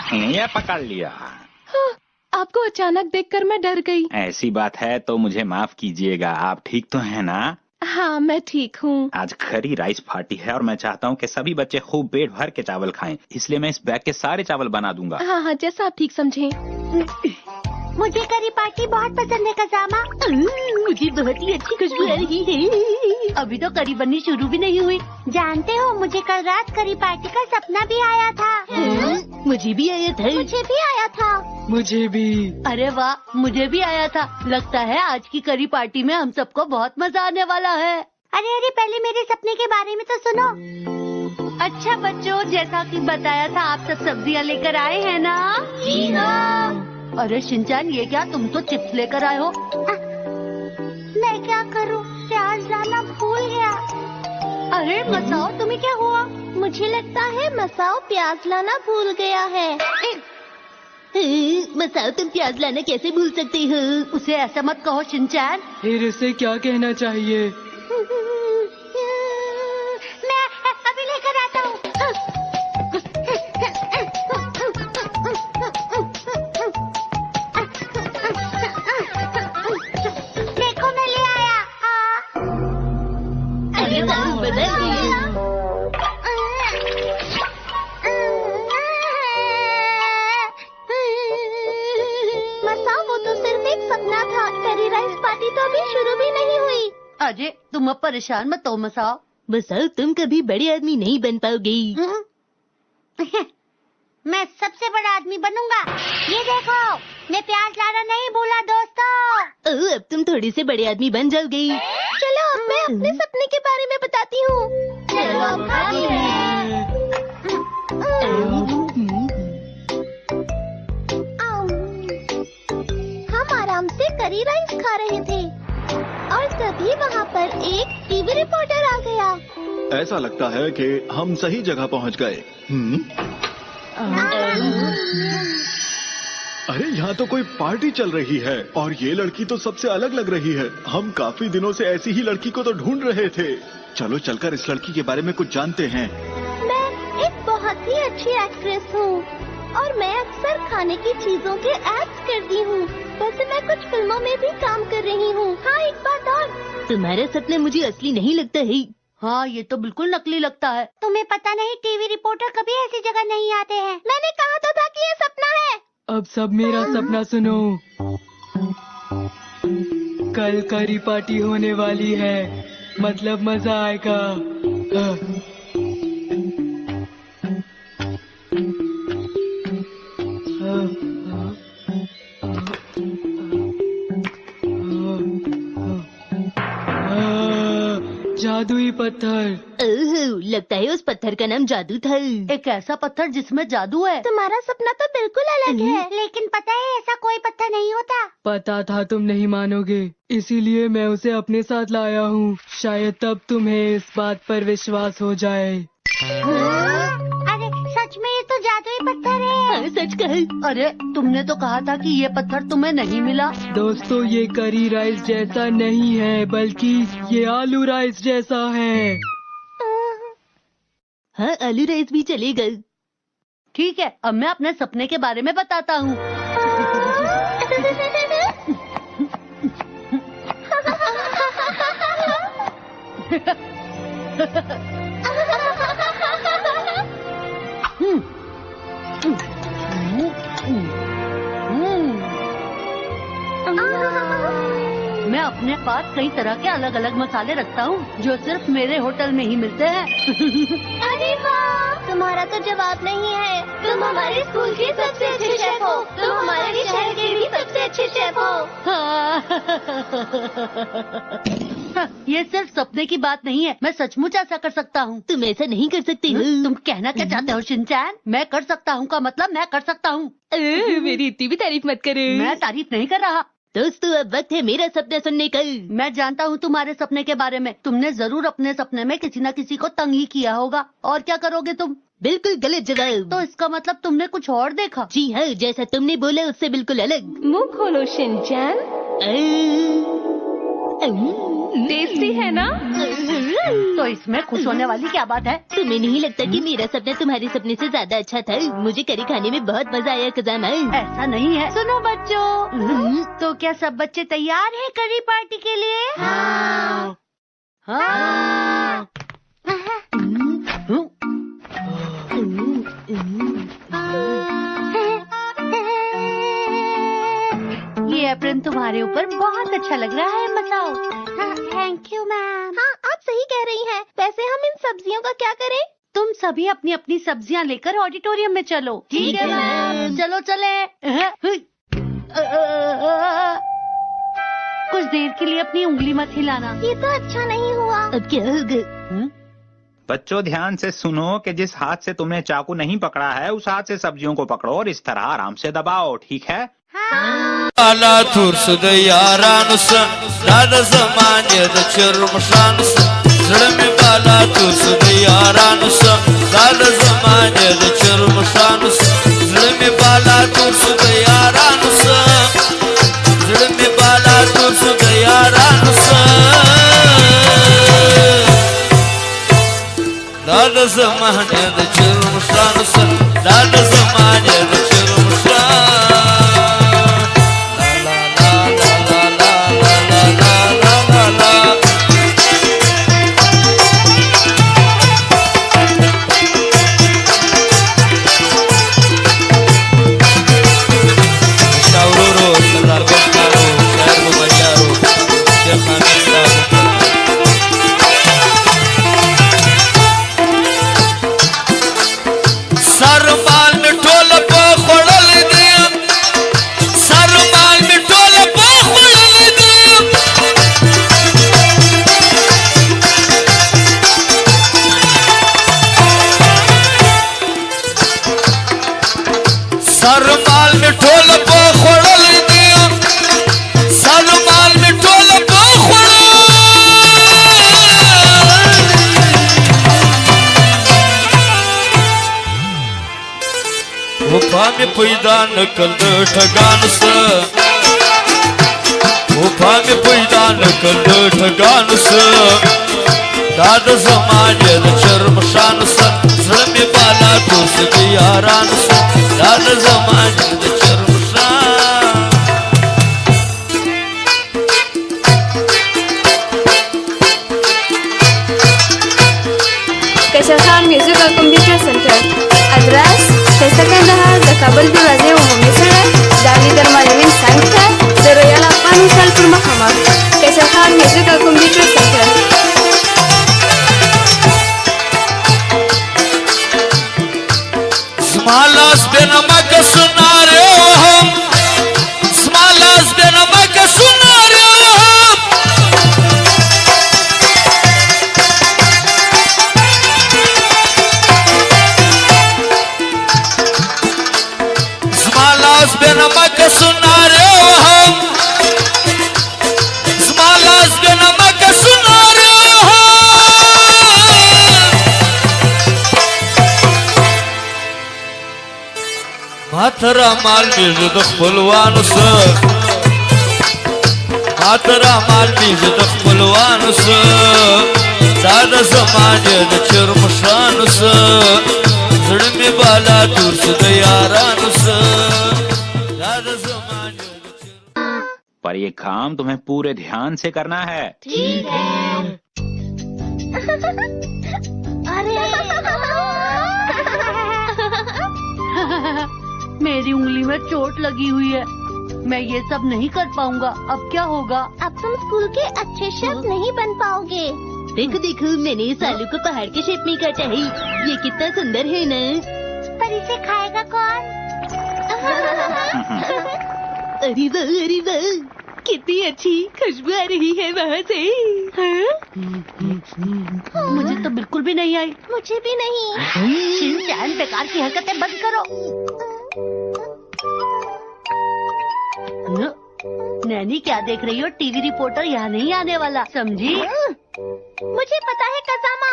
ये पकड़ लिया। हाँ, आपको अचानक देखकर मैं डर गई। ऐसी बात है तो मुझे माफ कीजिएगा। आप ठीक तो हैं ना? हाँ, मैं ठीक हूँ। आज करी राइस पार्टी है और मैं चाहता हूँ कि सभी बच्चे खूब पेट भर के चावल खाएं, इसलिए मैं इस बैग के सारे चावल बना दूंगा। हाँ हाँ, जैसा आप ठीक समझें। मुझे करी पार्टी बहुत पसंद है कसामा। मुझे बहुत ही अच्छी खुशबू आ रही है। अभी तो करी बननी शुरू भी नहीं हुई। जानते हो, मुझे कल रात करी पार्टी का सपना भी आया था। मुझे भी आया था। मुझे भी आया था। मुझे भी। अरे वाह, मुझे भी आया था। लगता है आज की करी पार्टी में हम सबको बहुत मजा आने वाला है। अरे पहले मेरे सपने के बारे में तो सुनो। अच्छा बच्चों, जैसा कि बताया था, आप सब सब्जियां लेकर आए हैं ना? जी हाँ। अरे शिनचैन, ये क्या, तुम तो चिप्स लेकर आए हो? मैं क्या करूं, प्याज लाना भूल गया। अरे मसाओ, तुम्हें क्या हुआ? मुझे लगता है मसाओ प्याज लाना भूल गया है। मसाओ, तुम प्याज लाना कैसे भूल सकते हो? उसे ऐसा मत कहो शिनचैन। फिर इसे क्या कहना चाहिए? मैं अभी लेकर आता हूँ। देखो मैं ले आया। अरे वाह, बदल गई। मसाओ, वो तो सिर्फ एक सपना था। करी राइस पार्टी तो अभी शुरू भी नहीं हुई। अजय, तुम अब परेशान मत हो मसाओ। मसाओ, तुम कभी बड़े आदमी नहीं बन पाओगे। मैं सबसे बड़ा आदमी बनूंगा। ये देखो, मैं प्याज लाना नहीं भूला दोस्तों। अब तुम थोड़ी से बड़े आदमी बन जाओगे। चलो अब मैं अपने सपने के बारे में बताती हूँ। चलो अब खाते हैं। हम आराम से करी राइस खा रहे थे और तभी वहाँ पर एक टीवी रिपोर्टर आ गया। ऐसा लगता है कि हम सही जगह पहुँच गए। अरे यहाँ तो कोई पार्टी चल रही है और ये लड़की तो सबसे अलग लग रही है। हम काफी दिनों से ऐसी ही लड़की को तो ढूंढ रहे थे। चलो चलकर इस लड़की के बारे में कुछ जानते हैं। मैं एक बहुत ही अच्छी एक्ट्रेस हूँ और मैं अक्सर खाने की चीजों के एड्स करती हूँ। वैसे मैं कुछ फिल्मों में भी काम कर रही हूँ। हाँ, एक बात और, तुम्हारा सपना मुझे असली नहीं लगता है। हाँ, ये तो बिल्कुल नकली लगता है। तुम्हें पता नहीं, टीवी रिपोर्टर कभी ऐसी जगह नहीं आते हैं। मैंने कहा तो था कि ये सपना है। अब सब मेरा सपना सुनो। कल करी पार्टी होने वाली है, मतलब मजा आएगा। जादुई पत्थर। ओह, लगता है उस पत्थर का नाम जादू था। एक ऐसा पत्थर जिसमें जादू है। तुम्हारा सपना तो बिल्कुल अलग है, लेकिन पता है ऐसा कोई पत्थर नहीं होता। पता था, तुम नहीं मानोगे, इसीलिए मैं उसे अपने साथ लाया हूँ। शायद तब तुम्हें इस बात पर विश्वास हो जाए। अरे सच में ये तो जादुई पत्थर है। हाँ, सच कहे। अरे तुमने तो कहा था कि ये पत्थर तुम्हें नहीं मिला। दोस्तों, ये करी राइस जैसा नहीं है, बल्कि ये आलू राइस जैसा है। हाँ, आलू राइस भी चलेगा। ठीक है, अब मैं अपने सपने के बारे में बताता हूँ। मैं अपने पास कई तरह के अलग अलग मसाले रखता हूँ जो सिर्फ मेरे होटल में ही मिलते हैं। अरे वाह, तुम्हारा तो जवाब नहीं है। तुम हमारे स्कूल के सबसे अच्छे शेफ हो। तुम हमारे शहर के भी सबसे अच्छे शेफ हो। ये सिर्फ सपने की बात नहीं है, मैं सचमुच ऐसा कर सकता हूँ। तुम ऐसा नहीं कर सकती हो। तुम कहना क्या चाहते हो शिनचैन? मैं कर सकता हूँ का मतलब मैं कर सकता हूँ। मेरी इतनी भी तारीफ मत करे। मैं तारीफ नहीं कर रहा। दोस्तों, अब वक्त है मेरा सपना सुनने का। मैं जानता हूँ तुम्हारे सपने के बारे में। तुमने जरूर अपने सपने में किसी न किसी को तंग ही किया होगा। और क्या करोगे तुम? बिल्कुल गलत जवाब। तो इसका मतलब तुमने कुछ और देखा? जी हाँ, जैसा तुमने बोला उससे बिल्कुल अलग। मुंह खोलो शिनचैन। टेस्टी है ना? तो इसमें खुश होने वाली क्या बात है? तुम्हें नहीं लगता कि मेरा सपना तुम्हारे सपने से ज्यादा अच्छा था? मुझे करी खाने में बहुत मजा आया खजाना। ऐसा नहीं है। सुनो बच्चों, तो क्या सब बच्चे तैयार हैं करी पार्टी के लिए? हाँ। ये एप्रन तुम्हारे ऊपर बहुत अच्छा लग रहा है, बताओ। Thank you ma'am. हाँ, आप सही कह रही हैं। वैसे हम इन सब्जियों का क्या करें? तुम सभी अपनी अपनी सब्जियां लेकर ऑडिटोरियम में चलो। ठीक है मैम। चलो चले। कुछ देर के लिए अपनी उंगली मत हिलाना। ये तो अच्छा नहीं हुआ। अब क्या होगा? बच्चों ध्यान से सुनो कि जिस हाथ से तुमने चाकू नहीं पकड़ा है उस हाथ से सब्जियों को पकड़ो और इस तरह आराम से दबाओ, ठीक है? Ala tursu da yaranusa, dada zamanye da chirmushanusa. Zilmi bala tursu da yaranusa, dada zamanye da chirmushanusa. Zilmi bala tursu da yaranusa, zilmi bala tursu da yaranusa. Dada zamanye da chirmushanusa, dada zamanye da chirmushanusa. में पैदा नकल ठगान से, गुफा में पैदा नकल ठगान से, दादा समाज चरम शान से, जलमी बाला तुस यारान से, दादा समाज चरम शान। कैसर खान म्यूजिक और computer centre address Kandahar, the Kabul Duraze Umumi Sarak, Dali Darmalimin Sancta, the Royal Afghan Salpur Mahama, Kaisar Khan Music and Computer Center. Smalas benamak sunare hum, smalas benamak sunare hum. Smalas benamak sunare hum, smalas benamak sunare hum. Matara mal mizd khulwan se, matara mal mizd khulwan se, dada zamane de chirmushan se, zilmi bala tursh de yaran se, dada zamane de chirmushan. पर ये काम तुम्हें पूरे ध्यान से करना है। ठीक है। अरे मेरी उंगली में चोट लगी हुई है, मैं ये सब नहीं कर पाऊंगा। अब क्या होगा? अब तुम स्कूल के अच्छे शेफ नहीं बन पाओगे। देखो देखो, मैंने इस आलू को पहाड़ के शेप में काटा है। ये कितना सुंदर है ना? पर इसे खाएगा कौन? अरे वाह, कितनी अच्छी खुशबू आ रही है वहाँ से। मुझे तो बिल्कुल भी नहीं आई। मुझे भी नहीं। शिनचैन, बेकार की हरकतें बंद करो। नैनी क्या देख रही हो? टीवी रिपोर्टर यहाँ नहीं आने वाला, समझी? मुझे पता है कसामा।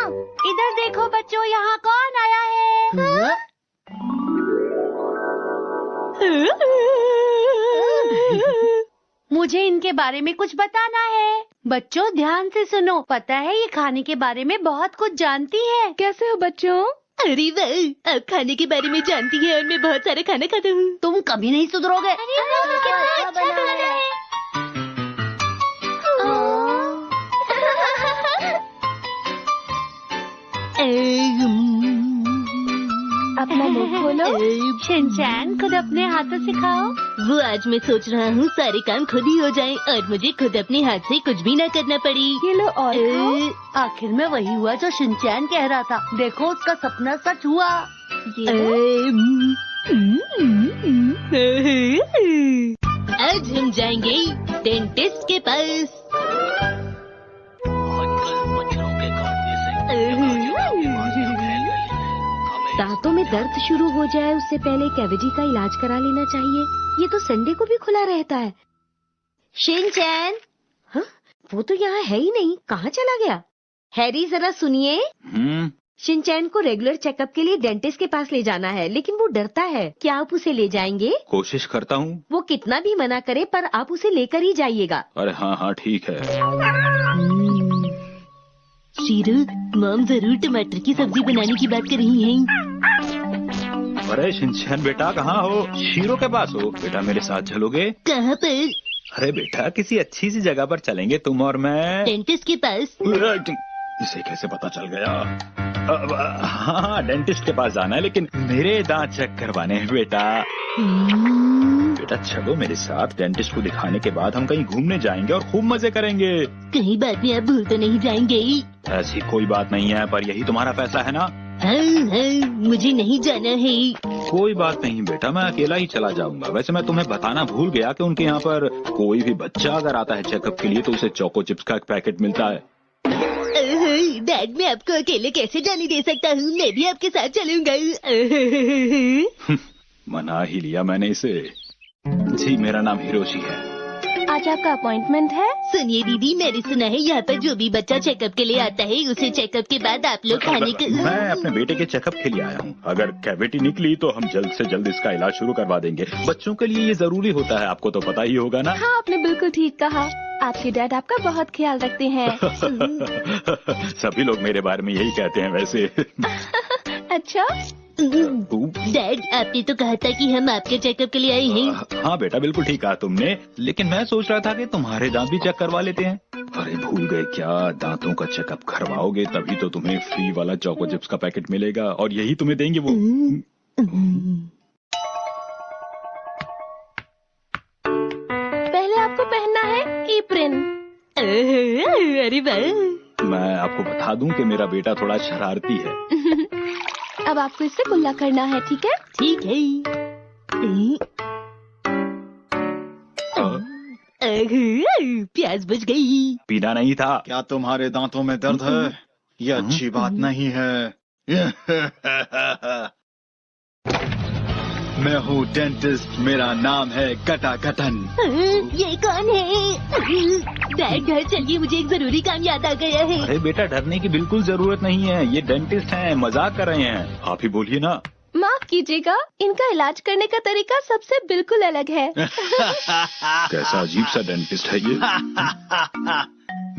इधर देखो बच्चों, यहाँ कौन आया है? मुझे इनके बारे में कुछ बताना है। बच्चों ध्यान से सुनो, पता है ये खाने के बारे में बहुत कुछ जानती है। कैसे हो बच्चों? अरे वाह, आप खाने के बारे में जानती है और मैं बहुत सारा खाना खाता हूँ। तुम कभी नहीं सुधरोगे। अरे वाह, कितना अच्छा खाना है। अपना मुंह खोलो। शिनचैन खुद अपने हाथों से खाओ। वो आज मैं सोच रहा हूँ सारे काम खुद ही हो जाएं और मुझे खुद अपने हाथ से कुछ भी ना करना पड़े। ये लो और खाओ। आखिर में वही हुआ जो शिनचैन कह रहा था। देखो उसका सपना सच हुआ। ये लो। आज हम जाएंगे डेंटिस्ट के पास। दांतों में दर्द शुरू हो जाए उससे पहले कैविटी का इलाज करा लेना चाहिए। ये तो संडे को भी खुला रहता है। शिनचैन, हाँ, वो तो यहाँ है ही नहीं, कहाँ चला गया? हैरी जरा सुनिए। शिनचैन को रेगुलर चेकअप के लिए डेंटिस्ट के पास ले जाना है, लेकिन वो डरता है। क्या आप उसे ले जाएंगे? कोशिश करता हूँ। वो कितना भी मना करे पर आप उसे लेकर ही जाइएगा। अरे हाँ हाँ ठीक है। शीरू, मॉम जरूर टमाटर की सब्जी बनाने की बात कर रही हैं। अरे शिनचैन बेटा कहाँ हो? शीरो के पास हो? बेटा मेरे साथ चलोगे? कहाँ पर? अरे बेटा किसी अच्छी सी जगह पर चलेंगे तुम और मैं। डेंटिस्ट के पास। इसे कैसे पता चल गया? हाँ डेंटिस्ट के पास जाना है, लेकिन मेरे दांत चेक करवाने हैं बेटा। बेटा चलो मेरे साथ, डेंटिस्ट को दिखाने के बाद हम कहीं घूमने जाएंगे और खूब मजे करेंगे। कहीं बाद में आप भूल तो नहीं जाएंगे? ऐसी कोई बात नहीं है, पर यही तुम्हारा फैसला है ना? हाँ, मुझे नहीं जाना है। कोई बात नहीं बेटा, मैं अकेला ही चला जाऊंगा। वैसे मैं तुम्हें बताना भूल गया कि उनके यहाँ पर कोई भी बच्चा अगर आता है चेकअप के लिए तो उसे चोको चिप्स का एक पैकेट मिलता है। डैड मैं आपको अकेले कैसे जाने दे सकता हूँ? मैं भी आपके साथ चलूंगा। मना ही लिया मैंने इसे। जी मेरा नाम हिरोशी है। आज आपका अपॉइंटमेंट है? सुनिए दीदी, मैंने सुना है यहाँ पर जो भी बच्चा चेकअप के लिए आता है उसे चेकअप के बाद आप लोग खाने के। मैं अपने बेटे के चेकअप के लिए आया हूँ। अगर कैविटी निकली तो हम जल्द से जल्द इसका इलाज शुरू करवा देंगे। बच्चों के लिए ये जरूरी होता है, आपको तो पता ही होगा ना। हाँ, आपने बिल्कुल ठीक कहा। आपके डैड आपका बहुत ख्याल रखते हैं। सभी लोग मेरे बारे में यही कहते हैं वैसे। अच्छा डैड, आपने तो कहा था कि हम आपके चेकअप के लिए आए हैं। हाँ बेटा बिल्कुल ठीक कहा तुमने, लेकिन मैं सोच रहा था कि तुम्हारे दांत भी चेक करवा लेते हैं। अरे भूल गए क्या? दांतों का चेकअप करवाओगे तभी तो तुम्हें फ्री वाला चोको चिप्स का पैकेट मिलेगा और यही तुम्हें देंगे वो। पहले आपको पहनना है एप्रन। अरे वाह। मैं आपको बता दूं कि मेरा बेटा थोड़ा शरारती है। अब आपको इससे कुल्ला करना है, ठीक है? ठीक है। प्याज बच गई। पीना नहीं था। क्या तुम्हारे दांतों में दर्द है? ये अच्छी बात नहीं है। मैं हूँ डेंटिस्ट, मेरा नाम है कटाकटन। ये कौन है? डैड घर चलिए, मुझे एक जरूरी काम याद आ गया है। अरे बेटा डरने की बिल्कुल जरूरत नहीं है, ये डेंटिस्ट हैं, मजाक कर रहे हैं। आप ही बोलिए ना। माफ कीजिएगा, इनका इलाज करने का तरीका सबसे बिल्कुल अलग है। कैसा अजीब सा डेंटिस्ट है ये।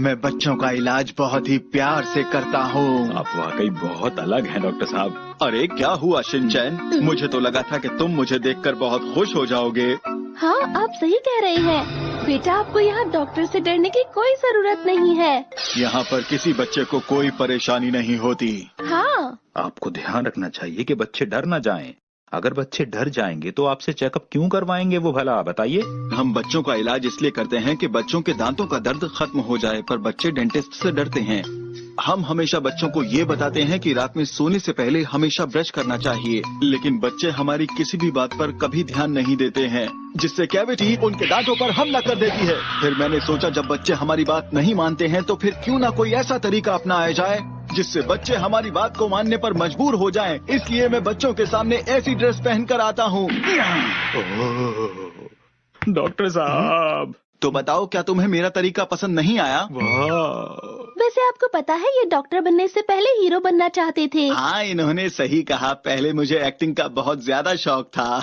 मैं बच्चों का इलाज बहुत ही प्यार से करता हूँ। आप वाकई बहुत अलग हैं डॉक्टर साहब। अरे क्या हुआ शिनचैन? मुझे तो लगा था कि तुम मुझे देखकर बहुत खुश हो जाओगे। हाँ, आप सही कह रहे हैं। बेटा, आपको यहाँ डॉक्टर से डरने की कोई जरूरत नहीं है। यहाँ पर किसी बच्चे को कोई परेशानी नहीं होती। हाँ, आपको ध्यान रखना चाहिए कि बच्चे डर न जाएं। अगर बच्चे डर जाएंगे तो आपसे चेकअप क्यों करवाएंगे वो भला बताइए। हम बच्चों का इलाज इसलिए करते हैं कि बच्चों के दांतों का दर्द खत्म हो जाए, पर बच्चे डेंटिस्ट से डरते हैं। हम हमेशा बच्चों को ये बताते हैं कि रात में सोने से पहले हमेशा ब्रश करना चाहिए, लेकिन बच्चे हमारी किसी भी बात पर कभी ध्यान नहीं देते हैं, जिससे कैविटी उनके दांतों पर हमला कर देती है। फिर मैंने सोचा जब बच्चे हमारी बात नहीं मानते हैं तो फिर क्यों ना कोई ऐसा तरीका अपनाया जाए जिससे बच्चे हमारी बात को मानने पर मजबूर हो जाएं। इसलिए मैं बच्चों के सामने ऐसी ड्रेस पहनकर आता हूँ। डॉक्टर साहब तो बताओ, क्या तुम्हें मेरा तरीका पसंद नहीं आया? वैसे आपको पता है ये डॉक्टर बनने से पहले हीरो बनना चाहते थे। हाँ, इन्होंने सही कहा। पहले मुझे एक्टिंग का बहुत ज्यादा शौक था।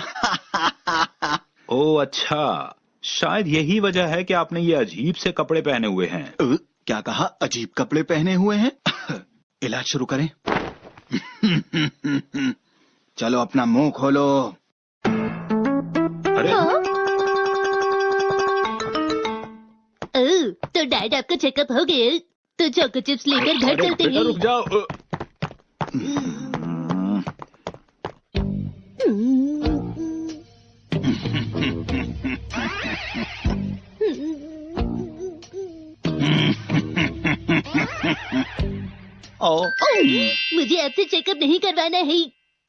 ओ अच्छा, शायद यही वजह है कि आपने ये अजीब से कपड़े पहने हुए हैं। क्या कहा? अजीब कपड़े पहने हुए हैं? इलाज शुरू करें। चलो अपना मुंह खोलो। अरे तो डैड आपका चेकअप हो गया, तो चोको चिप्स लेकर घर अरे चलते बेटा हैं। रुक जाओ। मुझे आपसे चेकअप नहीं करवाना है।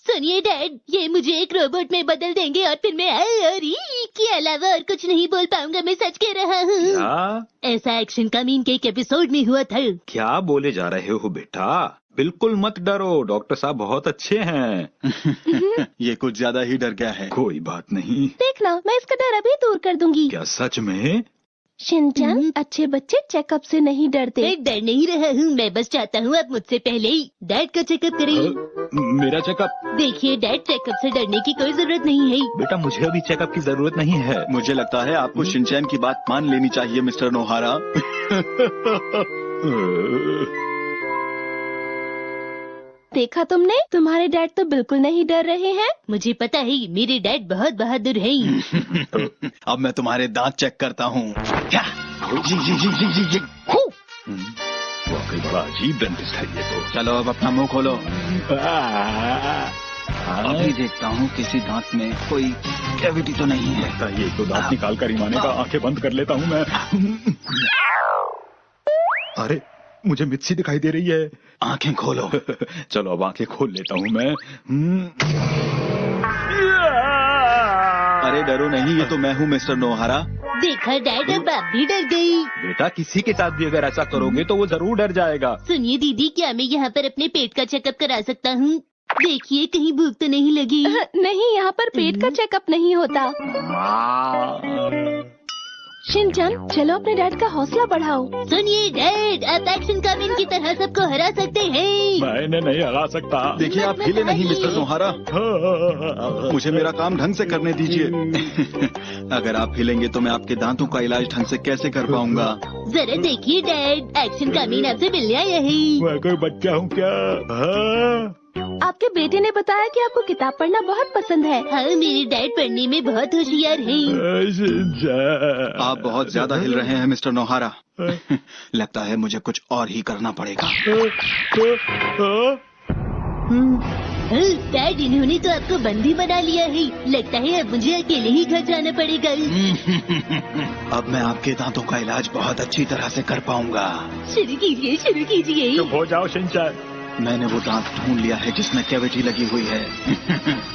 सुनिए डैड, ये मुझे एक रोबोट में बदल देंगे और फिर मैं और ई के अलावा और कुछ नहीं बोल पाऊंगा। मैं सच कह रहा हूँ। क्या ऐसा एक्शन कमीन के एक एपिसोड में हुआ था। क्या बोले जा रहे हो बेटा? बिल्कुल मत डरो, डॉक्टर साहब बहुत अच्छे हैं। ये कुछ ज्यादा ही डर गया है। कोई बात नहीं। देखना, मैं इसका डर अभी दूर कर दूंगी। क्या सच में? शिनचैन, अच्छे बच्चे चेकअप से नहीं डरते। मैं डर नहीं रहा हूँ, मैं बस चाहता हूँ आप मुझसे पहले ही डैड का चेकअप करें। मेरा चेकअप? देखिए डैड, चेकअप से डरने की कोई जरूरत नहीं है। बेटा मुझे अभी चेकअप की जरूरत नहीं है। मुझे लगता है आपको शिनचैन की बात मान लेनी चाहिए मिस्टर नोहारा। देखा तुमने, तुम्हारे डैड तो बिल्कुल नहीं डर रहे हैं। मुझे पता है, मेरे डैड बहुत बहादुर हैं। अब मैं तुम्हारे दांत चेक करता हूँ। वाकई बड़ा अजीब डेंटिस्ट है ये तो। चलो अब अपना मुंह खोलो। अभी देखता हूँ किसी दांत में कोई कैविटी तो नहीं है। लगता है ये तो दांत निकाल कर ईमाने का आंखें बंद कर लेता हूँ मैं। अरे मुझे मिर्ची दिखाई दे रही है। आंखें खोलो। चलो अब आंखें खोल लेता हूँ मैं। अरे डरो नहीं, ये तो मैं हूँ मिस्टर नोहारा। देखा डैड, अब आप भी डर गई। बेटा किसी के साथ भी अगर ऐसा करोगे तो वो जरूर डर जाएगा। सुनिए दीदी, क्या मैं यहाँ पर अपने पेट का चेकअप करा सकता हूँ? देखिए कहीं भूख तो नहीं लगी। नहीं, यहाँ पर पेट का चेकअप नहीं होता। शिनचैन, चलो अपने डैड का हौसला बढ़ाओ। सुनिए डैड, आप एक्शन कमीन की तरह सबको हरा सकते हैं। मैं इन्हें नहीं हरा सकता। देखिए आप हिले नहीं मिस्टर नोहारा। मुझे मेरा काम ढंग से करने दीजिए। अगर आप हिलेंगे तो मैं आपके दांतों का इलाज ढंग से कैसे कर पाऊंगा? जरा देखिए डैड, एक्शन कमीन आपसे मिलने आया है। मैं कोई बच्चा हूँ क्या? आपके बेटे ने बताया कि आपको किताब पढ़ना बहुत पसंद है। हाँ, मेरे डैड पढ़ने में बहुत होशियार हैं। आप बहुत ज्यादा हिल रहे हैं मिस्टर नोहारा। लगता है मुझे कुछ और ही करना पड़ेगा। डैड, इन्होंने तो आपको बंदी बना लिया है। लगता है अब मुझे अकेले ही घर जाना पड़ेगा। अब मैं आपके दांतों का इलाज बहुत अच्छी तरह से कर पाऊंगा। शुरू कीजिए, शुरू कीजिए। चुप हो जाओ शिनचैन। मैंने वो दांत ढूंढ लिया है जिसमें कैविटी लगी हुई है।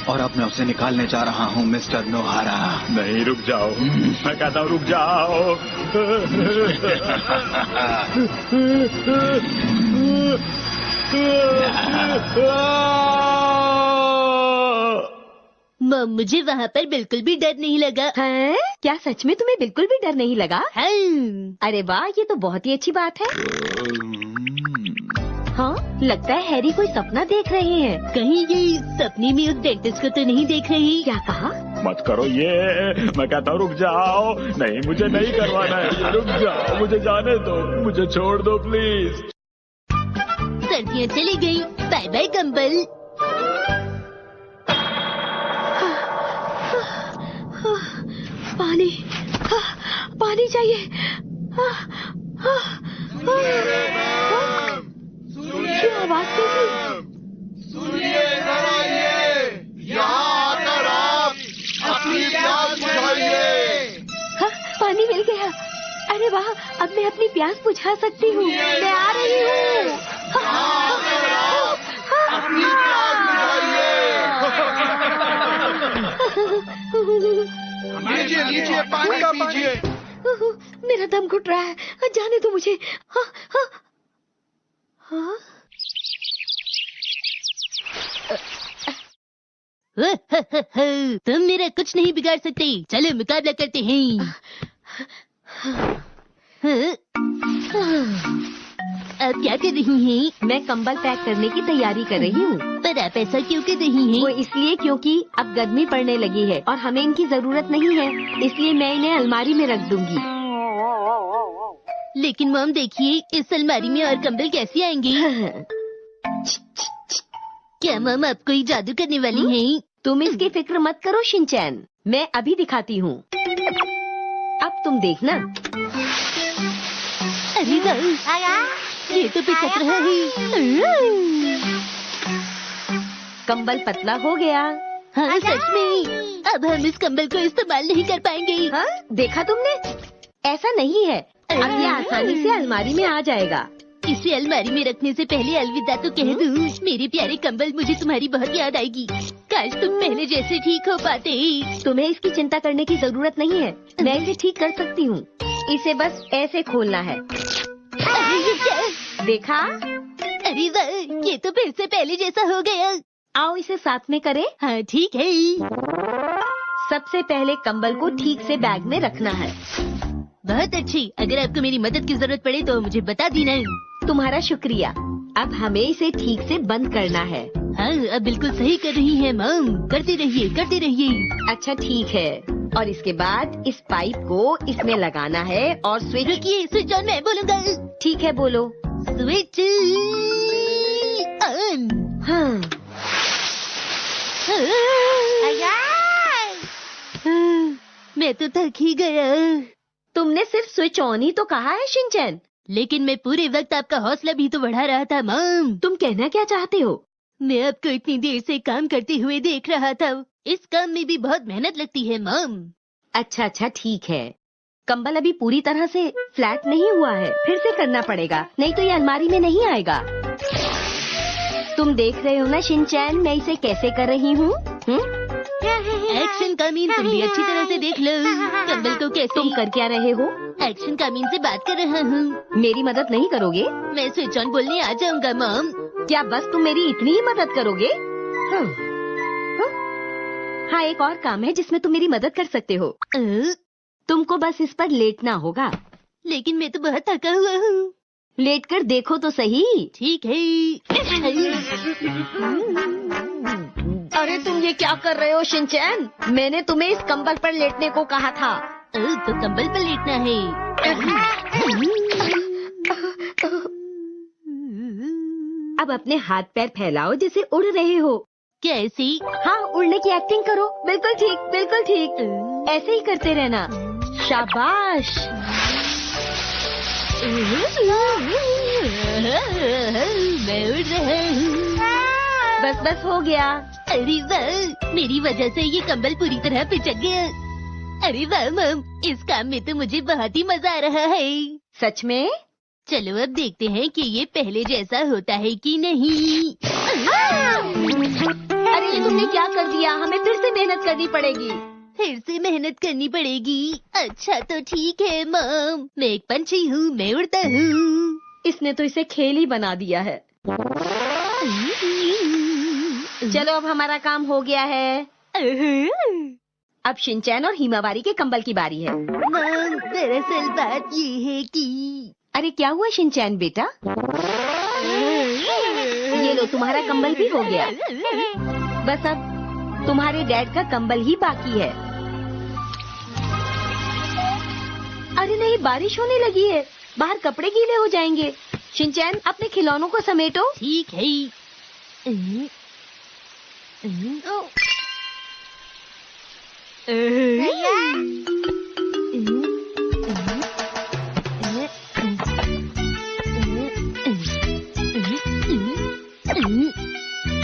और अब मैं उसे निकालने जा रहा हूँ मिस्टर नोहारा। नहीं रुक जाओ, मैं कहता हूँ रुक जाओ। मम, मुझे वहाँ पर बिल्कुल भी डर नहीं लगा। हैं? क्या सच में तुम्हें बिल्कुल भी डर नहीं लगा? हाँ। अरे वाह, ये तो बहुत ही अच्छी बात है। हाँ, लगता है हैरी कोई सपना देख रहे हैं। कहीं ये सपने में उस डेंटिस्ट को तो नहीं देख रही? क्या कहा? मत करो ये, मैं कहता हूँ रुक जाओ। नहीं मुझे नहीं करवाना है ये, रुक जाओ, मुझे जाने दो, मुझे छोड़ दो प्लीज। सर्दियाँ चली गई, बाय बाय कंबल। पानी, पानी चाहिए। क्या आवाज कैसी? सुनिए जरा ये, यहाँ आकर आप अपनी प्यास बुझाइए। पानी मिल गया। अरे वाह, अब मैं अपनी प्यास बुझा सकती हूँ। मैं आ रही हूँ। अपनी प्यास बुझाइए। लीजिए लीजिए, पानी पीजिए। मेरा दम घुट रहा है, जाने दो मुझे। हाँ, हाँ, हाँ? तुम मेरा कुछ नहीं बिगाड़ सकते। चलो मुकाबला करते हैं। आप क्या कर रही हैं? मैं कंबल पैक करने की तैयारी कर रही हूँ। पर आप ऐसा क्यों कर रही वो हैं? इसलिए क्योंकि अब गर्मी पड़ने लगी है और हमें इनकी जरूरत नहीं है, इसलिए मैं इन्हें अलमारी में रख दूंगी। लेकिन मॉम देखिए, इस अलमारी में और कंबल कैसे आएंगे? क्या मॉम आप कोई जादू करने वाली हैं? तुम इसकी फिक्र मत करो शिनचैन, मैं अभी दिखाती हूँ। अब तुम देखना। अरे वाह, ये तो पिचक रहा है। कंबल पतला हो गया। हाँ सच में, अब हम इस कंबल को इस्तेमाल नहीं कर पाएंगे। हाँ, देखा तुमने? ऐसा नहीं है, अब ये आसानी से अलमारी में आ जाएगा। इसे अलमारी में रखने से पहले अलविदा तो कह दूं। मेरे प्यारे कंबल, मुझे तुम्हारी बहुत याद आएगी। काश तुम पहले जैसे ठीक हो पाते। तुम्हें इसकी चिंता करने की जरूरत नहीं है, मैं इसे ठीक कर सकती हूँ। इसे बस ऐसे खोलना है। अरे ये क्या? देखा? अरे वाह, ये तो फिर से पहले जैसा हो गया। आओ इसे साथ में करें। हाँ ठीक है। सबसे पहले कंबल को ठीक से बैग में रखना है। बहुत अच्छी। अगर आपको मेरी मदद की जरूरत पड़े तो मुझे बता देना। तुम्हारा शुक्रिया। अब हमें इसे ठीक से बंद करना है। हाँ, अब बिल्कुल सही कर रही है मॉम। करते रहिए, करते रहिए। अच्छा ठीक है। और इसके बाद इस पाइप को इसमें लगाना है और स्विच। रुकिए, स्विच ऑन मैं बोलूँगा। ठीक है, बोलो। Switch on. हाँ। मैं तो थक ही गया। तुमने सिर्फ स्विच ऑन ही तो कहा है शिनचैन। लेकिन मैं पूरे वक्त आपका हौसला भी तो बढ़ा रहा था मॉम। तुम कहना क्या चाहते हो? मैं आपको इतनी देर से काम करते हुए देख रहा था। इस काम में भी बहुत मेहनत लगती है मॉम। अच्छा अच्छा ठीक है। कंबल अभी पूरी तरह से फ्लैट नहीं हुआ है, फिर से करना पड़ेगा, नहीं तो ये अलमारी में नहीं आएगा। तुम देख रहे हो ना शिनचैन, मैं इसे कैसे कर रही हूँ? एक्शन कामीन, तुम भी अच्छी तरह से देख लो कंबल को कैसे। तुम कर क्या रहे हो? एक्शन कामीन से बात कर रहा हूँ। मेरी मदद नहीं करोगे? मैं स्विच ऑन बोलने आ जाऊंगा मॉम। क्या बस तुम मेरी इतनी ही मदद करोगे? हाँ, एक और काम है जिसमें तुम मेरी मदद कर सकते हो। तुमको बस इस पर लेटना होगा। लेकिन मैं तो बहुत थका हुआ हूँ। लेट कर देखो तो सही। ठीक है। अरे तुम ये क्या कर रहे हो शिनचैन? मैंने तुम्हें इस कंबल पर लेटने को कहा था। तो कंबल पर लेटना है। अब अपने हाथ पैर फैलाओ जैसे उड़ रहे हो। कैसे? हाँ, उड़ने की एक्टिंग करो। बिल्कुल ठीक, बिल्कुल ठीक। ऐसे ही करते रहना। शाबाश। मैं उड़ रहा हूँ। बस बस हो गया। अरे वाह, मेरी वजह से ये कंबल पूरी तरह पिचक गया। अरे वाह मम, इस काम में तो मुझे बहुत ही मजा आ रहा है। सच में? चलो अब देखते हैं कि ये पहले जैसा होता है कि नहीं। अरे ये तुमने क्या कर दिया? हमें फिर से मेहनत करनी पड़ेगी। फिर से मेहनत करनी पड़ेगी? अच्छा तो ठीक है मम, मैं एक पंछी हूँ, मैं उड़ता हूँ। इसने तो इसे खेल ही बना दिया है। चलो अब हमारा काम हो गया है। अब शिनचैन और हिमावारी के कंबल की बारी है। मम, दरअसल बात ये है कि। अरे क्या हुआ शिनचैन बेटा? ये लो, तुम्हारा कंबल भी हो गया। बस अब तुम्हारे डैड का कंबल ही बाकी है। अरे नहीं, बारिश होने लगी है, बाहर कपड़े गीले हो जाएंगे। शिनचैन, अपने खिलौनों को समेटो। ठीक है।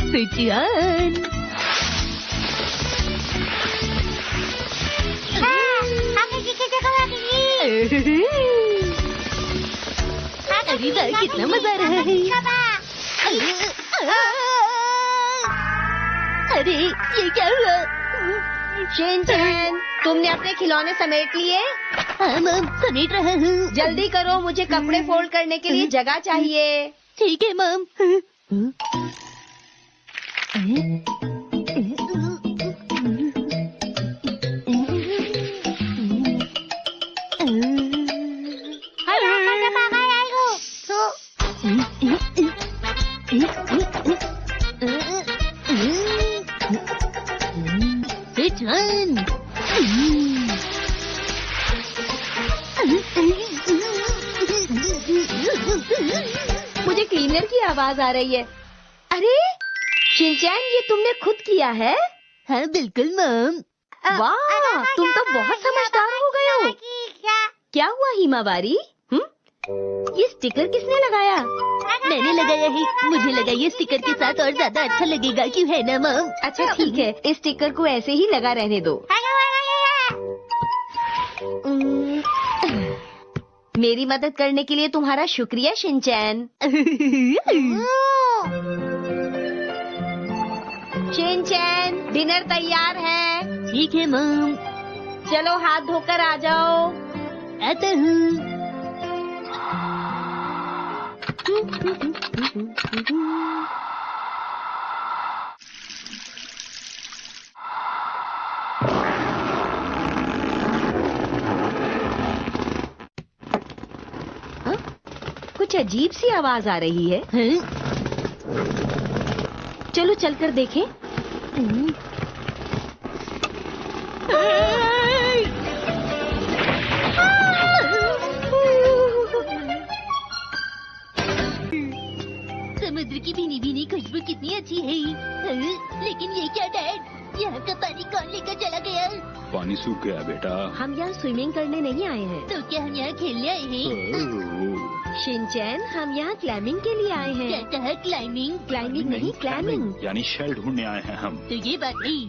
Switch on. अरे वाह, कितना मजा आ रहा है। अरे ये क्या हुआ? शिनचैन, तुमने अपने खिलौने समेट लिए? हाँ मम, समेट रहा हूँ। जल्दी करो, मुझे कपड़े फोल्ड करने के लिए जगह चाहिए। ठीक है मम। सिचन। मुझे क्लीनर की आवाज आ रही है। अरे शिनचैन, ये तुमने खुद किया है? हाँ बिल्कुल मॉम। वाह, तुम तो बहुत समझदार हो गए हो। क्या हुआ हिमावारी? ये स्टिकर किसने लगाया? मैंने लगाया है। मुझे लगा ये स्टिकर के साथ और ज्यादा अच्छा लगेगा, क्यों है ना मॉम? अच्छा ठीक है, इस स्टिकर को ऐसे ही लगा रहने दो। मेरी मदद करने के लिए तुम्हारा शुक्रिया शिनचैन। शिनचैन, डिनर तैयार है। ठीक है मॉम। चलो हाथ धोकर आ जाओ। आता हूँ। कुछ अजीब सी आवाज आ रही है। चलो चलकर देखें। समुद्र की भीनी भीनी खुशबू कितनी अच्छी है। लेकिन ये क्या डैड? यहाँ का पानी कौन लेकर चला गया? पानी सूख गया बेटा। हम यहाँ स्विमिंग करने नहीं आए हैं। तो क्या हम यहाँ खेलने आए हैं? शिनचैन, हम यहाँ क्लाइंबिंग के लिए आए क्या हैं। कहा क्लाइंबिंग? क्लाइंबिंग नहीं, क्लाइंबिंग। यानी शेल ढूंढने आए हैं हम। तो ये बात नहीं।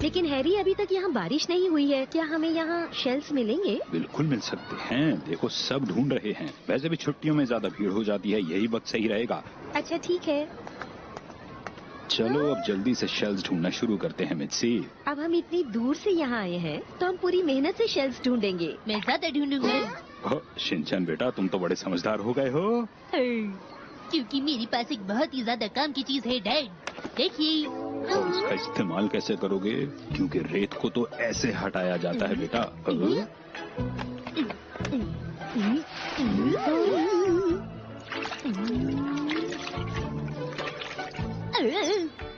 लेकिन हैरी, अभी तक यहाँ बारिश नहीं हुई है। क्या हमें यहाँ शेल्स मिलेंगे? बिल्कुल मिल सकते हैं। देखो सब ढूंढ रहे हैं। वैसे भी छुट्टियों में ज्यादा भीड़ हो जाती है, यही वक्त सही रहेगा। अच्छा ठीक है। चलो अब जल्दी से शेल्स ढूंढना शुरू करते हैं मित्सी। अब हम इतनी दूर से यहाँ आए हैं तो हम पूरी मेहनत से शेल्स ढूंढेंगे। मैं ज्यादा ढूंढूंगा। ओह, शिनचैन बेटा, तुम तो बड़े समझदार हो गए हो। क्योंकि मेरे पास एक बहुत ही ज्यादा काम की चीज है डैड। देखिए। और इसका इस्तेमाल कैसे करोगे? क्योंकि रेत को तो ऐसे हटाया जाता है बेटा।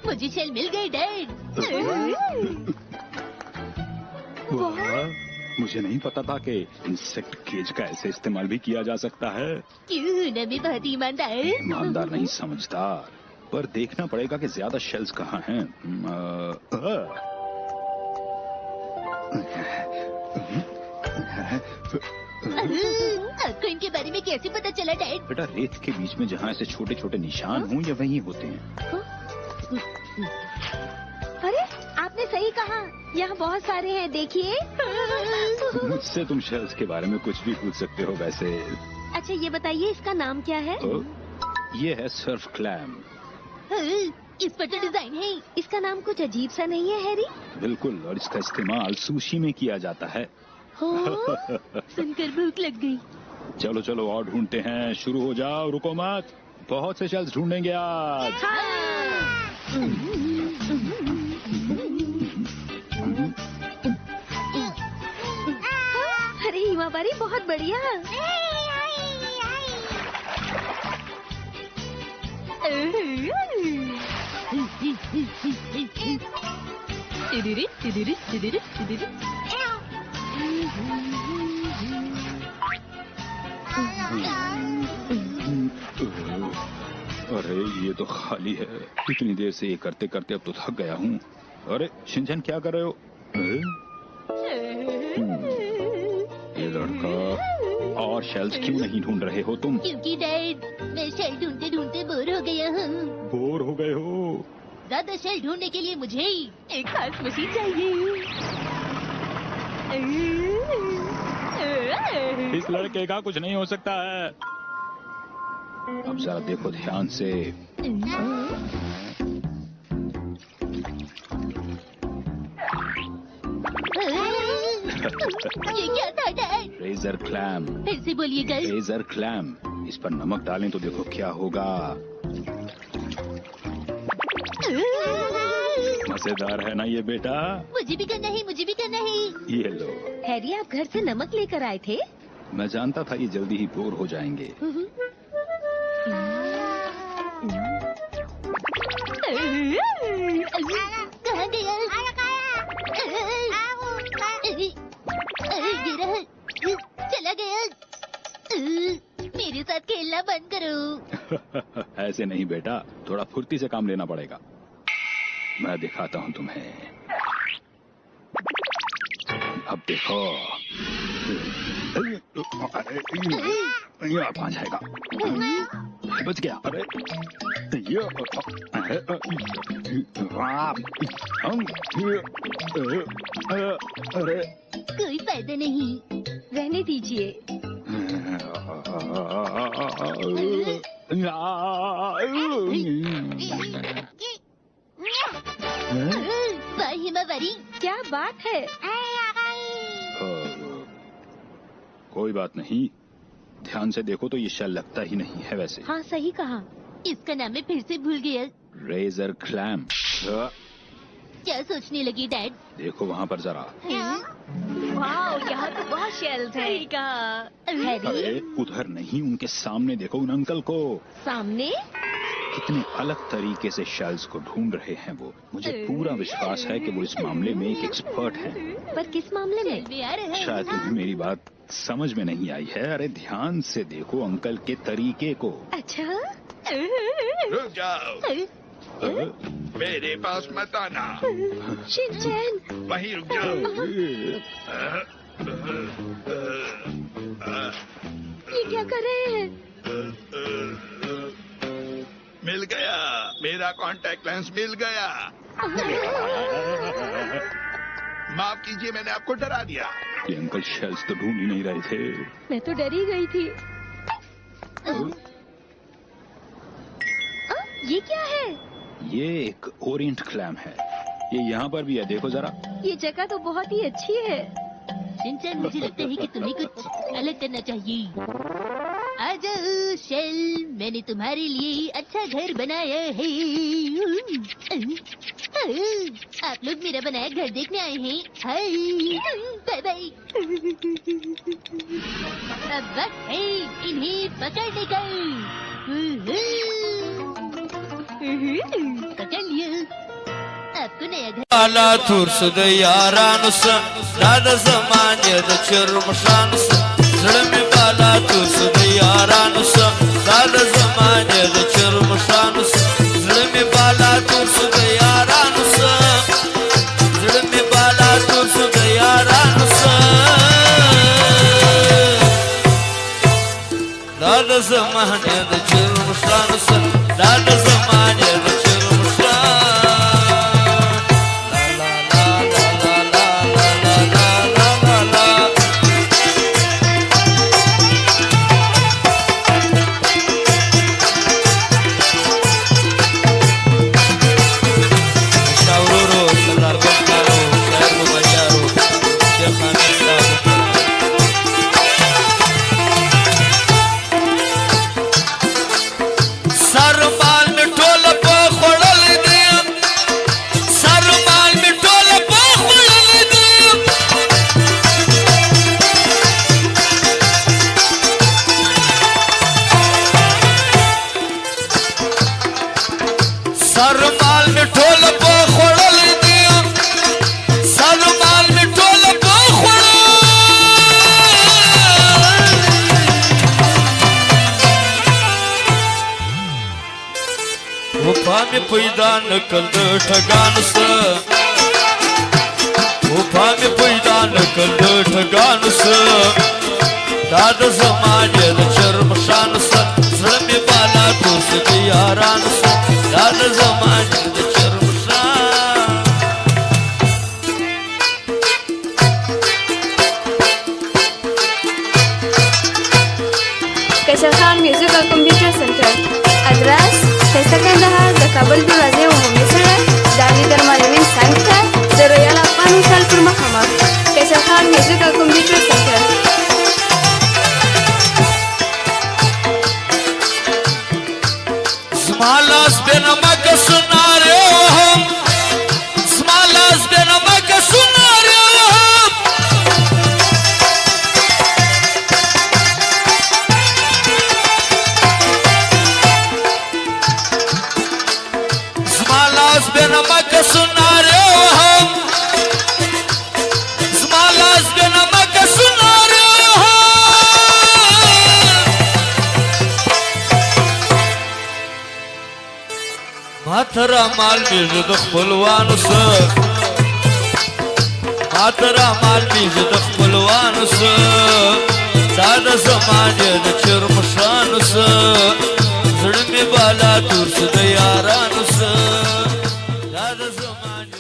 मुझे शेल मिल गए डैड। वाह, मुझे नहीं पता था कि इंसेक्ट केज का ऐसे इस्तेमाल भी किया जा सकता है। क्यों ना, मैं बहुत ईमानदार। ईमानदार नहीं, समझदार। पर देखना पड़ेगा कि ज्यादा शेल्स कहाँ हैं। आपको इनके बारे में कैसे पता चला डैड? बेटा, रेत के बीच में जहाँ ऐसे छोटे छोटे निशान हों या वहीं होते हैं। अरे आपने सही कहा, यहाँ बहुत सारे हैं, देखिए। मुझसे तुम शेल्स के बारे में कुछ भी पूछ सकते हो वैसे। अच्छा ये बताइए, इसका नाम क्या है? ये है सर्फ क्लैम। इस पर तो डिजाइन है। इसका नाम कुछ अजीब सा नहीं है हैरी? बिल्कुल, और इसका इस्तेमाल सुशी में किया जाता है। सुनकर भूख लग गई। चलो चलो और ढूंढते हैं। शुरू हो जाओ, रुको मत। बहुत से शेल्स ढूंढेंगे आज। अरे हिमावारी, बहुत बढ़िया। अरे ये तो खाली है। इतनी देर से ये करते करते अब तो थक गया हूँ। अरे शिनचैन, क्या कर रहे हो? ये लड़का। और शेल्स क्यों नहीं ढूंढ रहे हो तुम? क्योंकि डैड, मैं शेल ढूंढते ढूंढते बोर हो गया हूँ। बोर हो गए हो? ज्यादा शेल ढूंढने के लिए मुझे एक खास मशीन चाहिए। इस लड़के का कुछ नहीं हो सकता है। अब जरा देखो ध्यान से। ये क्या था डैड? Razor clam. फिर से बोलिएगा। Razor clam. इस पर नमक डालें तो देखो क्या होगा। मजेदार है ना ये बेटा? मुझे भी करना है, मुझे भी करना है। ये लो। हैरी, आप घर से नमक लेकर आए थे? मैं जानता था ये जल्दी ही बोर हो जाएंगे। ऐसे नहीं बेटा, थोड़ा फुर्ती से काम लेना पड़ेगा। मैं दिखाता हूँ तुम्हें। अब देखो, यहाँ कहाँ जाएगा? बच गया। अरे अरे कोई फायदा नहीं, रहने दीजिए। वाह हिमावरी, क्या बात है? कोई बात नहीं, ध्यान से देखो तो ये शेल लगता ही नहीं है वैसे। हाँ सही कहा। इसका नाम मैं फिर से भूल गया। Razor clam. क्या सोचने लगी डैड? देखो वहाँ पर जरा। वाह, यहाँ तो बहुत शेल्स हैं। सही कहा। हैरी, अरे उधर नहीं, उनके सामने देखो उन अंकल को। सामने? कितने अलग तरीके से शेल्स को ढूंढ रहे हैं वो। मुझे पूरा विश्वास है कि वो इस मामले में एक एक्सपर्ट हैं। पर किस मामले में? शायद तुम्हें मेरी बात समझ में नहीं आई है। अरे ध्यान से देखो अंकल के तरीके को। अच्छा, रुक जाओ, मेरे पास मत आना। शिनचैन, वहीं रुक जाओ। ये क्या कर रहे हैं? मिल गया, मेरा कांटेक्ट लेंस मिल गया। माफ कीजिए, मैंने आपको डरा दिया। ये अंकल शेल्स तो ढूंढ ही नहीं रहे थे। मैं तो डरी गई थी। ये क्या है? ये एक ओरिएंट क्लैम है। ये यहाँ पर भी है, देखो जरा। ये जगह तो बहुत ही अच्छी है। शिनचैन, मुझे लगता है कि तुम्हें कुछ अलग करना चाहिए। आ जाओ शेल, मैंने तुम्हारे लिए अच्छा घर बनाया है। आप लोग मेरा बनाया घर देखने आए हैं। हाय, बाय बाय। अब वक्त है इन्हें पकड़ने का। पकड़ लिया। आपको नया घर Ala tursu da yaranısı, Dada zamanya da çırmışanısı, Zırmi bala tursu da yaranısı, Dada zamanya da çırmışanısı, Zırmi bala tursu da yaranısı, Zırmi bala tursu da yaranısı, Dada zamanya da çırmışanısı, Dada zamanya da çırmışanısı. पैदा नकल ठगान से, उफा में पैदा नकल ठगान से, दादा समाजे the चरमशान से, ज़्रमे बाला तुस यारान से, दादा समाजे द चरमशान। कैसर खान म्यूजिक और computer centre, address Festa Kandahar, de Kabul Duraze Umumi Sare, Dali Darmalimin Sankta, The Royal Afghan Salpur Mahamad, Kaisar Khan Music and Computer Center. Smalas benamak sunare hum, Smalas benamak sunare hum. Smalas benamak sunare hum, Smalas benamak sunare hum. माथरा माल बीज खपलवान स माथरा माल बीज खपलवान स दादा समाज चरमशान स जुड़मे बाला तुर्स दयारान स दादा समाज।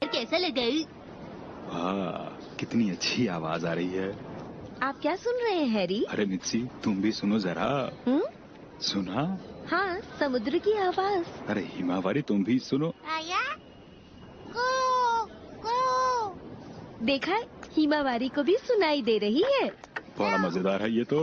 कैसा लगा? वाह, कितनी अच्छी आवाज आ रही है। आप क्या सुन रहे हैं हैरी? अरे मित्सी, तुम भी सुनो जरा। सुना? हाँ, समुद्र की आवाज। अरे हिमावारी, तुम भी सुनो। आया को को देखा है, हिमावारी को भी सुनाई दे रही है। बड़ा मजेदार है ये तो।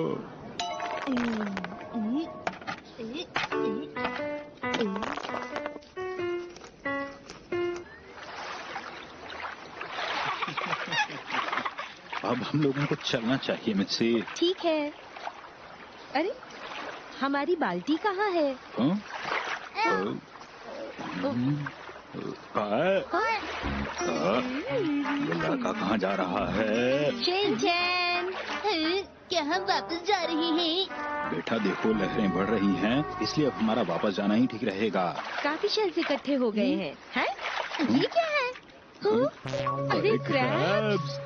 अब हम लोगों को चलना चाहिए मित्सी। ठीक है। अरे, हमारी बाल्टी कहाँ है? हाँ? ये लड़का कहाँ जा रहा है? शिनचैन, क्या हम वापस जा रहे हैं? बेटा देखो, लहरें बढ़ रही हैं, इसलिए अब हमारा वापस जाना ही ठीक रहेगा। काफी शेल्स इकट्ठे हो गए हैं। हैं? ये क्या है? अरे क्रैब्स!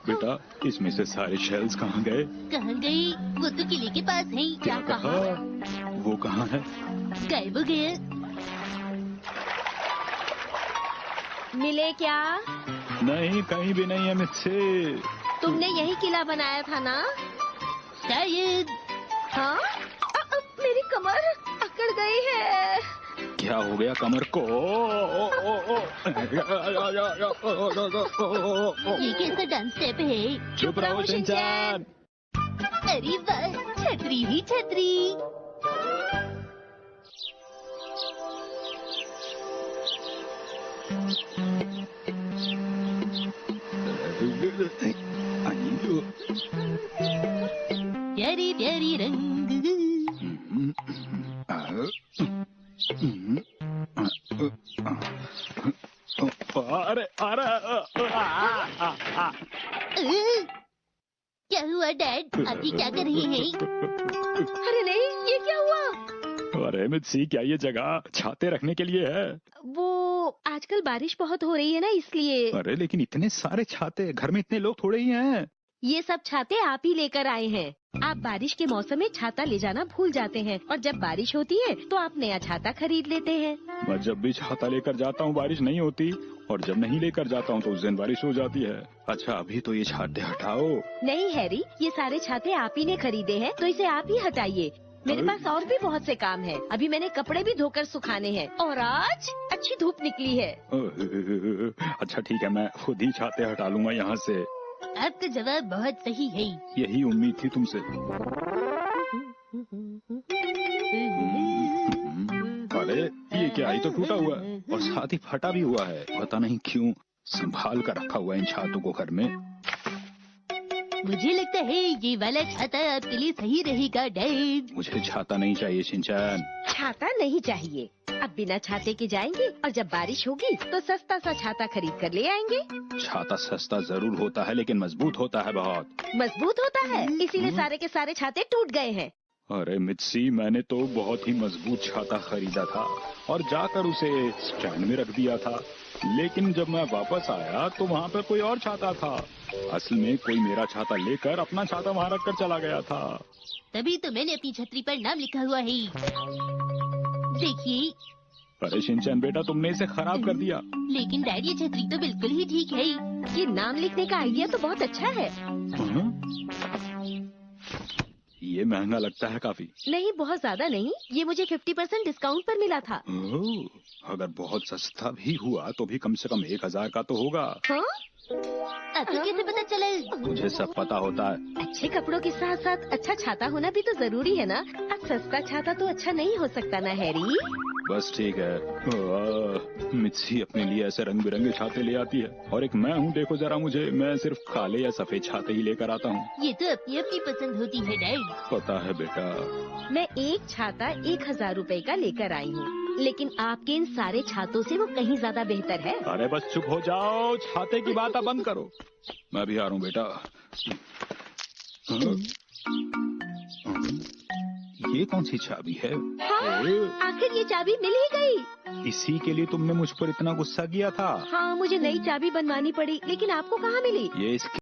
बेटा, इसमें से सारे शेल्स कहाँ गए? कहाँ गई? वो तो किले के पास है। क्या कहा? वो कहाँ है? गायब हो गए। मिले क्या? नहीं, कहीं भी नहीं है मित्सी। तुमने यही किला बनाया था ना? शायद। हाँ? मेरी कमर अकड़ गई है। क्या हो गया कमर को? ये कैसा डांस स्टेप है? चुप रहो शिनचैन। अरे वाह, छतरी ही छतरी। प्यारी प्यारी रंग। अरे अरे क्या हुआ डैड? आप ये क्या कर रहे हैं? अरे नहीं, ये क्या हुआ? अरे मित्सी, क्या ये जगह छाते रखने के लिए है? वो आजकल बारिश बहुत हो रही है ना, इसलिए। अरे लेकिन इतने सारे छाते, घर में इतने लोग थोड़े ही हैं। ये सब छाते आप ही लेकर आए हैं। आप बारिश के मौसम में छाता ले जाना भूल जाते हैं, और जब बारिश होती है तो आप नया छाता खरीद लेते हैं। मैं जब भी छाता लेकर जाता हूँ बारिश नहीं होती, और जब नहीं लेकर जाता हूँ तो उस दिन बारिश हो जाती है। अच्छा, अभी तो ये छाते हटाओ। नहीं हैरी, ये सारे छाते आप ही ने खरीदे हैं, तो इसे आप ही हटाइए। मेरे पास और भी बहुत से काम है। अभी मैंने कपड़े भी धोकर सुखाने हैं, और आज अच्छी धूप निकली है। अच्छा ठीक है, मैं खुद ही छाते हटा लूंगा यहाँ से। आपका जवाब बहुत सही है। यही उम्मीद थी तुमसे। अरे ये क्या, ये तो टूटा हुआ है, और साथ ही फटा भी हुआ है। पता नहीं क्यों संभाल कर रखा हुआ है इन छातों को घर में। मुझे लगता है ये वाला छाता आपके लिए सही रहेगा डैड। मुझे छाता नहीं चाहिए शिनचैन। छाता नहीं चाहिए? अब बिना छाते के जाएंगे, और जब बारिश होगी तो सस्ता सा छाता खरीद कर ले आएंगे। छाता सस्ता जरूर होता है, लेकिन मजबूत होता है बहुत। मजबूत होता है, इसीलिए सारे के सारे छाते टूट गए हैं। अरे मित्सी, मैंने तो बहुत ही मजबूत छाता खरीदा था और जाकर उसे स्टैंड में रख दिया था, लेकिन जब मैं वापस आया तो वहाँ पर कोई और छाता था। असल में कोई मेरा छाता लेकर अपना छाता वहाँ रख कर चला गया था। तभी तो मैंने अपनी छतरी पर नाम लिखा हुआ है, देखिए। अरे शिनचैन बेटा, तुमने इसे खराब कर दिया। लेकिन डैड, ये छतरी तो बिल्कुल ही ठीक है। ये नाम लिखने का आइडिया तो बहुत अच्छा है। ये महंगा लगता है काफी। नहीं, बहुत ज्यादा नहीं, ये मुझे 50% डिस्काउंट पर मिला था। अगर बहुत सस्ता भी हुआ तो भी कम से कम 1000 का तो होगा। हाँ? आपको कैसे पता चला? मुझे सब पता होता है। अच्छे कपड़ों के साथ साथ अच्छा छाता होना भी तो जरूरी है ना। अब सस्ता छाता तो अच्छा नहीं हो सकता ना हैरी? बस ठीक है। मित्सी अपने लिए ऐसे रंग बिरंगे छाते ले आती है, और एक मैं हूँ, देखो जरा मुझे, मैं सिर्फ काले या सफेद छाते ही लेकर आता हूँ। ये तो अपनी अपनी पसंद होती है डैड। पता है बेटा। मैं एक छाता 1000 रुपए का लेकर आई हूँ, लेकिन आपके इन सारे छातों से वो कहीं ज्यादा बेहतर है। अरे बस चुप हो जाओ, छाते की बात अब बंद करो। मैं भी आ रहा हूँ बेटा। ये कौन सी चाबी है? हाँ, आखिर ये चाबी मिल ही गई। इसी के लिए तुमने मुझ पर इतना गुस्सा किया था? हाँ, मुझे नई चाबी बनवानी पड़ी, लेकिन आपको कहाँ मिली? ये इसके